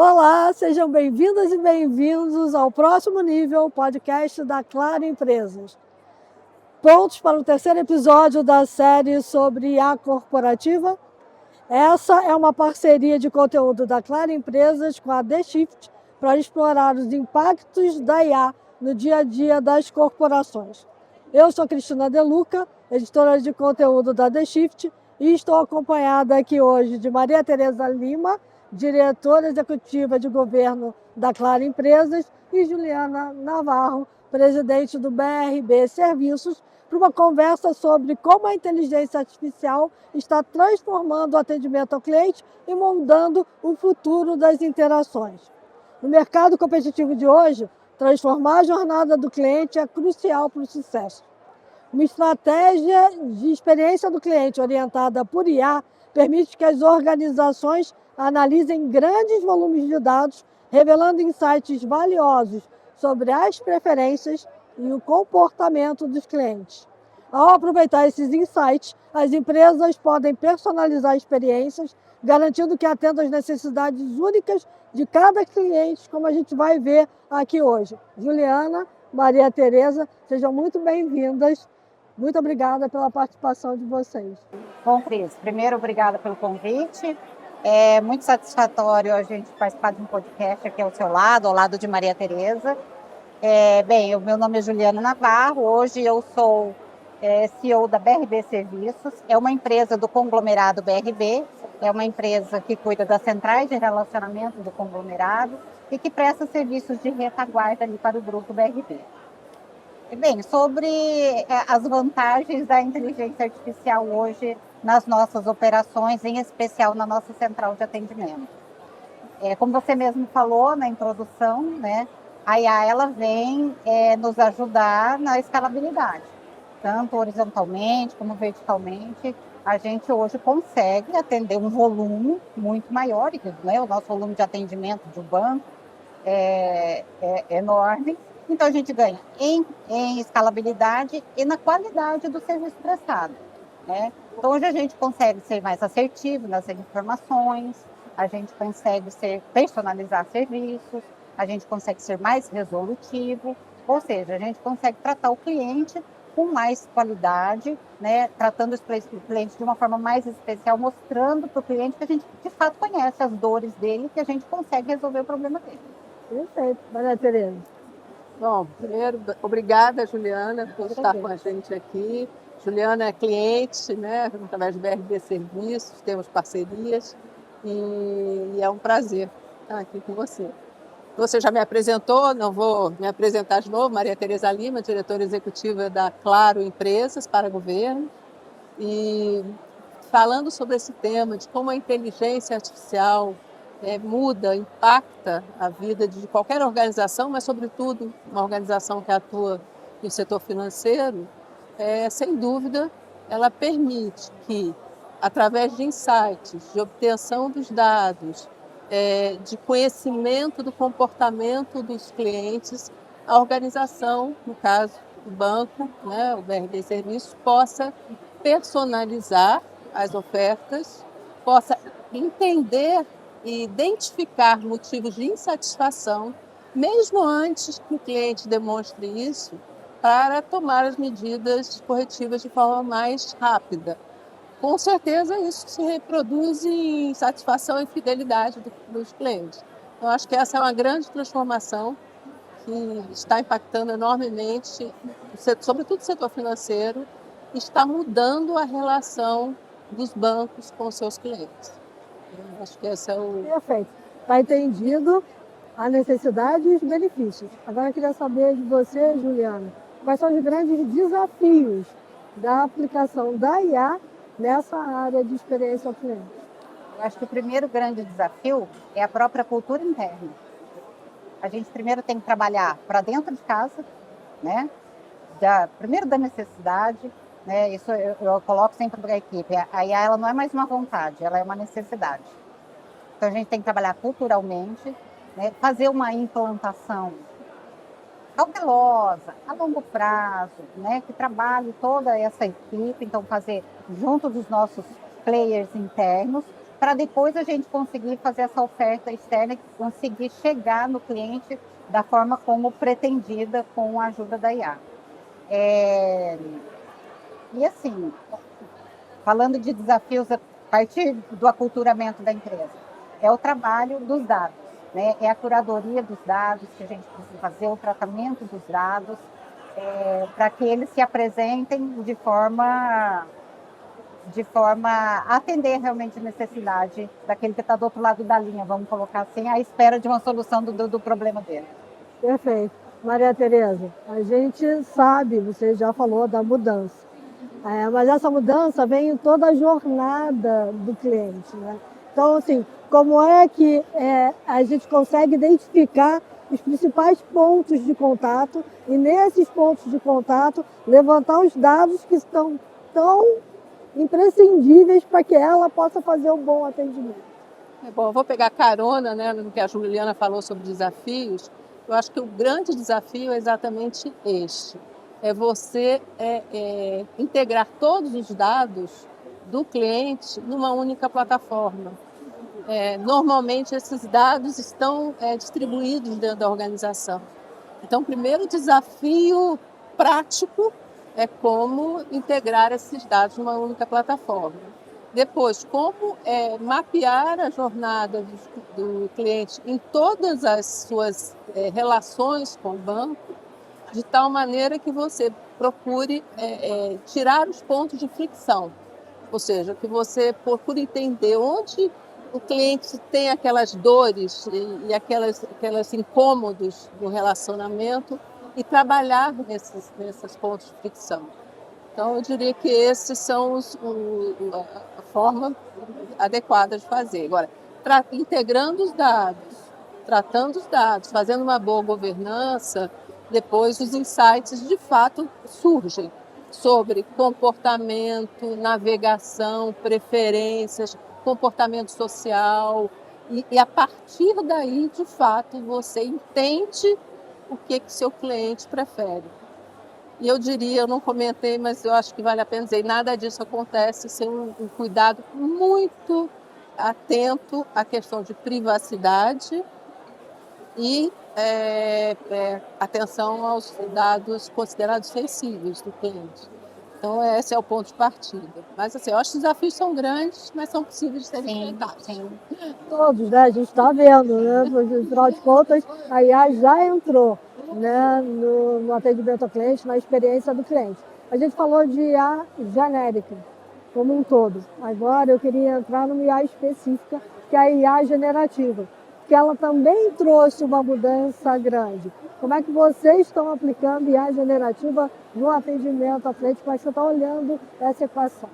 Olá, sejam bem-vindas e bem-vindos ao Próximo Nível, podcast da Claro Empresas. Prontos para o terceiro episódio da série sobre IA corporativa? Essa é uma parceria de conteúdo da Claro Empresas com a The Shift para explorar os impactos da IA no dia a dia das corporações. Eu sou Cristina De Luca, editora de conteúdo da The Shift, e estou acompanhada aqui hoje de Maria Tereza Lima, diretora executiva de governo da Claro Empresas, e Juliana Navarro, presidente do BRB Serviços, para uma conversa sobre como a inteligência artificial está transformando o atendimento ao cliente e moldando o futuro das interações. No mercado competitivo de hoje, transformar a jornada do cliente é crucial para o sucesso. Uma estratégia de experiência do cliente orientada por IA permite que as organizações analisem grandes volumes de dados, revelando insights valiosos sobre as preferências e o comportamento dos clientes. Ao aproveitar esses insights, as empresas podem personalizar experiências, garantindo que atendam às necessidades únicas de cada cliente, como a gente vai ver aqui hoje. Juliana, Maria Tereza, sejam muito bem-vindas. Muito obrigada pela participação de vocês. Bom, Cris, primeiro, obrigada pelo convite. É muito satisfatório a gente participar de um podcast aqui ao seu lado, ao lado de Maria Tereza. O meu nome é Juliana Navarro, hoje eu sou CEO da BRB Serviços, é uma empresa do conglomerado BRB, é uma empresa que cuida das centrais de relacionamento do conglomerado e que presta serviços de retaguarda ali para o grupo BRB. Bem, sobre as vantagens da inteligência artificial hoje nas nossas operações, em especial na nossa central de atendimento. Como você mesmo falou na introdução, né, a IA ela vem nos ajudar na escalabilidade, tanto horizontalmente como verticalmente. A gente hoje consegue atender um volume muito maior, né, o nosso volume de atendimento de um banco é enorme. Então, a gente ganha em escalabilidade e na qualidade do serviço prestado, né? Então, hoje a gente consegue ser mais assertivo nas informações, a gente consegue personalizar serviços, a gente consegue ser mais resolutivo, ou seja, a gente consegue tratar o cliente com mais qualidade, né? Tratando o cliente de uma forma mais especial, mostrando para o cliente que a gente, de fato, conhece as dores dele e que a gente consegue resolver o problema dele. Perfeito, Maria Tereza. Bom, primeiro, obrigada, Juliana, por estar com a gente aqui. Juliana é cliente, né, através do BRB Serviços, temos parcerias e é um prazer estar aqui com você. Você já me apresentou, não vou me apresentar de novo, Maria Tereza Lima, diretora executiva da Claro Empresas para Governo, e falando sobre esse tema de como a inteligência artificial muda, impacta a vida de qualquer organização, mas, sobretudo, uma organização que atua no setor financeiro, sem dúvida, ela permite que, através de insights, de obtenção dos dados, de conhecimento do comportamento dos clientes, a organização, no caso do banco, né, o BRB Serviços, possa personalizar as ofertas, possa entender e identificar motivos de insatisfação, mesmo antes que o cliente demonstre isso, para tomar as medidas corretivas de forma mais rápida. Com certeza isso se reproduz em satisfação e fidelidade dos clientes. Então, acho que essa é uma grande transformação que está impactando enormemente, sobretudo o setor financeiro, e está mudando a relação dos bancos com seus clientes. Eu acho que esse é o... Perfeito. Está entendido a necessidade e os benefícios. Agora eu queria saber de você, Juliana, quais são os grandes desafios da aplicação da IA nessa área de experiência ao cliente? Eu acho que o primeiro grande desafio é a própria cultura interna. A gente primeiro tem que trabalhar para dentro de casa, né? Primeiro da necessidade, né? Isso eu coloco sempre para a equipe. A IA ela não é mais uma vontade, ela é uma necessidade. Então a gente tem que trabalhar culturalmente, né? Fazer uma implantação cautelosa, a longo prazo, né? Que trabalhe toda essa equipe, então fazer junto dos nossos players internos, para depois a gente conseguir fazer essa oferta externa e conseguir chegar no cliente da forma como pretendida com a ajuda da IA. E assim, falando de desafios a partir do aculturamento da empresa, é o trabalho dos dados, né? É a curadoria dos dados que a gente precisa fazer, o tratamento dos dados, para que eles se apresentem de forma a atender realmente a necessidade daquele que está do outro lado da linha, vamos colocar assim, à espera de uma solução do problema dele. Perfeito. Maria Tereza, a gente sabe, você já falou da mudança, mas essa mudança vem em toda a jornada do cliente, né? Então, assim, como é que a gente consegue identificar os principais pontos de contato e, nesses pontos de contato, levantar os dados que estão tão imprescindíveis para que ela possa fazer um bom atendimento? Bom, eu vou pegar carona, né, no que a Juliana falou sobre desafios. Eu acho que o grande desafio é exatamente este. É você integrar todos os dados do cliente numa única plataforma. Normalmente, esses dados estão distribuídos dentro da organização. Então, o primeiro desafio prático é como integrar esses dados numa única plataforma. Depois, como mapear a jornada do cliente em todas as suas relações com o banco, de tal maneira que você procure tirar os pontos de fricção. Ou seja, que você procure entender onde o cliente tem aquelas dores e aquelas incômodos no relacionamento e trabalhar nesses pontos de fricção. Então, eu diria que esses são a forma adequada de fazer. Agora, integrando os dados, tratando os dados, fazendo uma boa governança, depois os insights de fato surgem sobre comportamento, navegação, preferências, comportamento social, e a partir daí, de fato, você entende o que seu cliente prefere. E eu diria, eu não comentei, mas eu acho que vale a pena dizer, nada disso acontece sem um cuidado muito atento à questão de privacidade e atenção aos dados considerados sensíveis do cliente. Então, esse é o ponto de partida. Mas, assim, eu acho que os desafios são grandes, mas são possíveis de serem enfrentados. Sim. Todos, né? A gente está vendo, né? Afinal de contas, a IA já entrou, né, no atendimento ao cliente, na experiência do cliente. A gente falou de IA genérica, como um todo. Agora, eu queria entrar numa IA específica, que é a IA generativa, que ela também trouxe uma mudança grande. Como é que vocês estão aplicando IA generativa no atendimento ao cliente? Como é que você está olhando essa equação?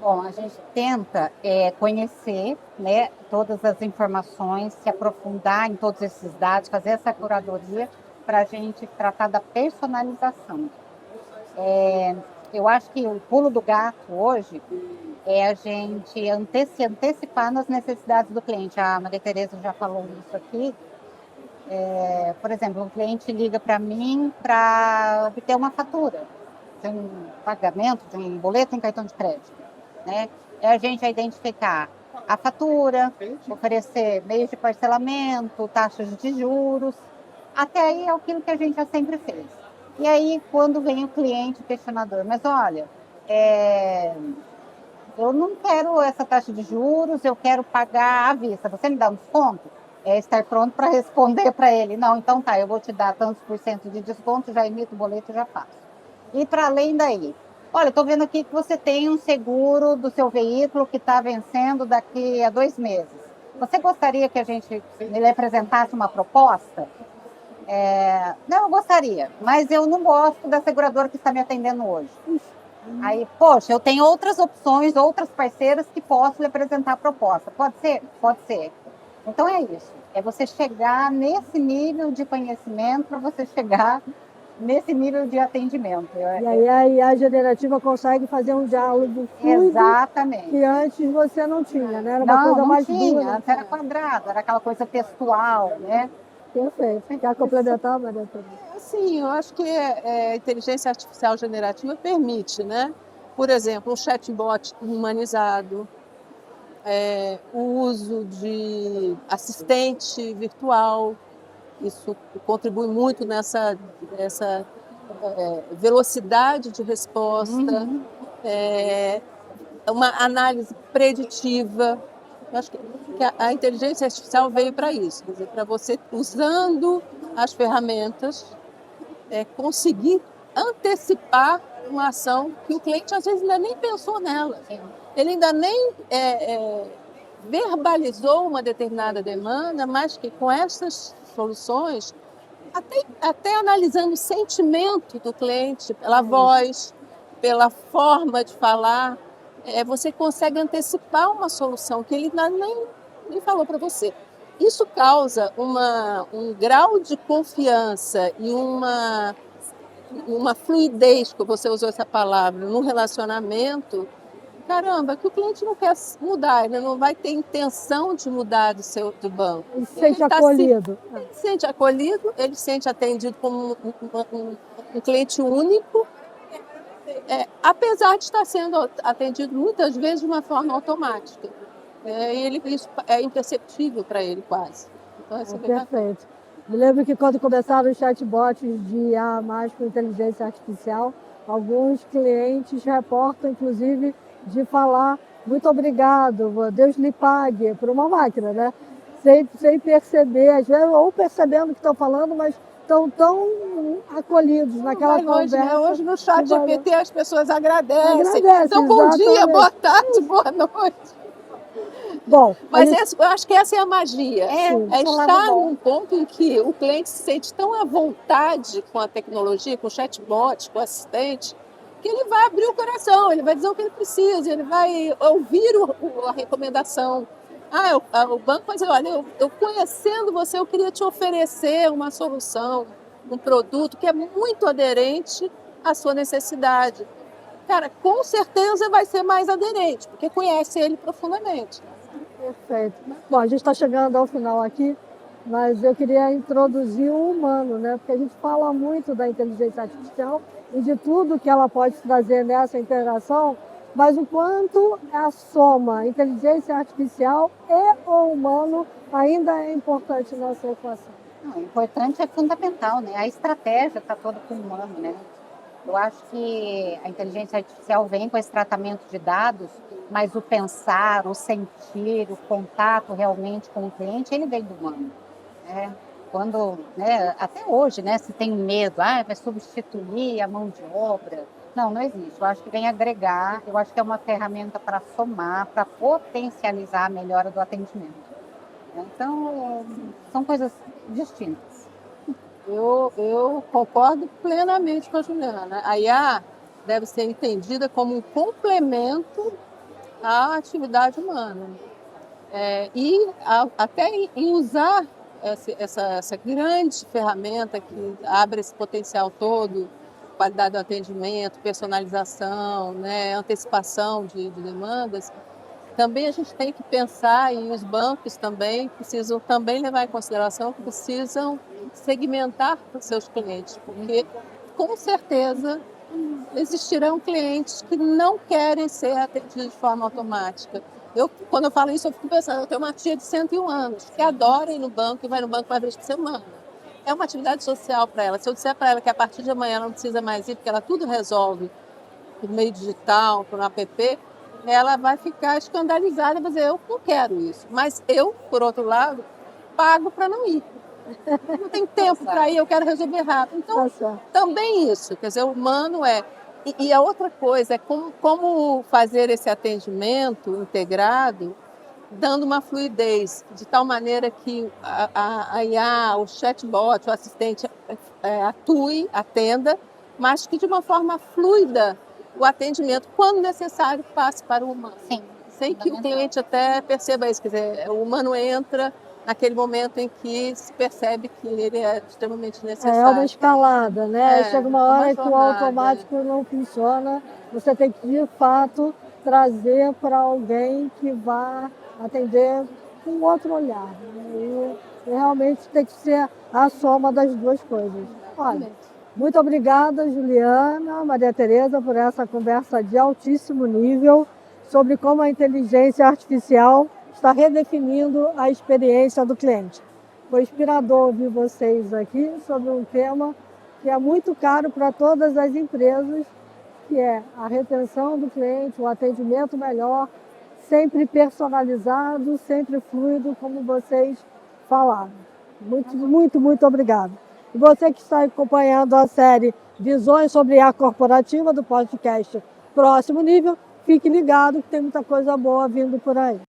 Bom, a gente tenta conhecer, né, todas as informações, se aprofundar em todos esses dados, fazer essa curadoria para a gente tratar da personalização. Eu acho que o pulo do gato hoje é a gente antecipar nas necessidades do cliente. A Maria Tereza já falou isso aqui. Por exemplo, um cliente liga para mim para obter uma fatura de um pagamento, de um boleto em cartão de crédito, né? É a gente identificar a fatura, oferecer meios de parcelamento, taxas de juros. Até aí é aquilo que a gente já sempre fez. E aí, quando vem o cliente questionador, mas olha, eu não quero essa taxa de juros, eu quero pagar à vista. Você me dá um desconto? Estar pronto para responder para ele. Não, então tá, eu vou te dar tantos por cento de desconto, já emito o boleto e já faço. E para além daí, olha, estou vendo aqui que você tem um seguro do seu veículo que está vencendo daqui a 2 meses. Você gostaria que a gente lhe apresentasse uma proposta? Não, eu gostaria, mas eu não gosto da seguradora que está me atendendo hoje. Aí, poxa, eu tenho outras opções, outras parceiras que posso lhe apresentar a proposta. Pode ser? Pode ser. Então é isso. É você chegar nesse nível de conhecimento para você chegar nesse nível de atendimento. E aí a IA generativa consegue fazer um diálogo fluido. Exatamente. Que antes você não tinha, né? Era uma coisa mais tinha, dura. antes era quadrado, era aquela coisa textual, né? Perfeito. Quer complementar, Maria Tereza? Sim, eu acho que a inteligência artificial generativa permite, né? Por exemplo, um chatbot humanizado, o uso de assistente virtual, isso contribui muito nessa velocidade de resposta, uma análise preditiva. Eu acho que a inteligência artificial veio para isso, quer dizer, para você, usando as ferramentas, conseguir antecipar uma ação que o cliente às vezes ainda nem pensou nela. Ele ainda nem verbalizou uma determinada demanda, mas que com essas soluções, até analisando o sentimento do cliente, pela voz, pela forma de falar, você consegue antecipar uma solução que ele ainda nem falou para você. Isso causa um grau de confiança e uma fluidez, que você usou essa palavra, no relacionamento, caramba, que o cliente não quer mudar, ele não vai ter intenção de mudar do banco. Ele se sente acolhido. Ele se sente acolhido, ele se sente atendido como um cliente único, apesar de estar sendo atendido muitas vezes de uma forma automática. Isso é imperceptível para ele quase. Então, Perfeito. Me lembro que quando começaram os chatbots de IA mais com inteligência artificial, alguns clientes reportam, inclusive, de falar muito obrigado, Deus lhe pague, por uma máquina, né? Sem perceber, às vezes, ou percebendo o que estão falando, mas estão tão acolhidos naquela conversa. Né? Hoje no chat GPT as pessoas agradecem. Então, bom dia, boa tarde, boa noite. Bom, mas eu acho que essa é a magia. É estar num ponto em que o cliente se sente tão à vontade com a tecnologia, com o chatbot, com o assistente, que ele vai abrir o coração, ele vai dizer o que ele precisa, ele vai ouvir a recomendação. O banco vai dizer, olha, eu conhecendo você, eu queria te oferecer uma solução, um produto que é muito aderente à sua necessidade. Cara, com certeza vai ser mais aderente, porque conhece ele profundamente. Perfeito. Bom, a gente está chegando ao final aqui, mas eu queria introduzir o humano, né? Porque a gente fala muito da inteligência artificial e de tudo que ela pode trazer nessa interação, mas o quanto a soma inteligência artificial e o humano ainda é importante nessa equação. Não, importante, é fundamental, né? A estratégia está toda com o humano, né? Eu acho que a inteligência artificial vem com esse tratamento de dados, mas o pensar, o sentir, o contato realmente com o cliente, ele vem do humano, né? Quando, né, até hoje, né, se tem medo, vai substituir a mão de obra. Não existe. Eu acho que vem agregar, eu acho que é uma ferramenta para somar, para potencializar a melhora do atendimento. Então, são coisas distintas. Eu concordo plenamente com a Juliana. A IA deve ser entendida como um complemento à atividade humana. Até em usar essa grande ferramenta que abre esse potencial todo, qualidade do atendimento, personalização, né, antecipação de demandas, também a gente tem que pensar, e os bancos também precisam também levar em consideração que precisam segmentar os seus clientes, porque com certeza existirão clientes que não querem ser atendidos de forma automática. Quando eu falo isso, eu fico pensando, eu tenho uma tia de 101 anos que adora ir no banco e vai no banco uma vez por semana. É uma atividade social para ela. Se eu disser para ela que a partir de amanhã ela não precisa mais ir, porque ela tudo resolve por meio digital, por um app, ela vai ficar escandalizada e vai dizer, eu não quero isso. Mas eu, por outro lado, pago para não ir. Não tem tempo para ir, eu quero resolver rápido. Então, também isso. Quer dizer, o humano é... E a outra coisa é como fazer esse atendimento integrado, dando uma fluidez, de tal maneira que a IA, o chatbot, o assistente atenda, mas que de uma forma fluida o atendimento, quando necessário, passe para o humano. Sim. Sem que o cliente até perceba isso. Quer dizer, o humano entra naquele momento em que se percebe que ele é extremamente necessário. É uma escalada, né? Chega uma hora que o automático não funciona, você tem que, de fato, trazer para alguém que vá atender com um outro olhar. E realmente tem que ser a soma das duas coisas. Olha, muito obrigada, Juliana, Maria Tereza, por essa conversa de altíssimo nível sobre como a inteligência artificial está redefinindo a experiência do cliente. Foi inspirador ouvir vocês aqui sobre um tema que é muito caro para todas as empresas, que é a retenção do cliente, o atendimento melhor, sempre personalizado, sempre fluido, como vocês falaram. Muito obrigada. E você que está acompanhando a série Visões sobre a Corporativa do podcast Próximo Nível, fique ligado que tem muita coisa boa vindo por aí.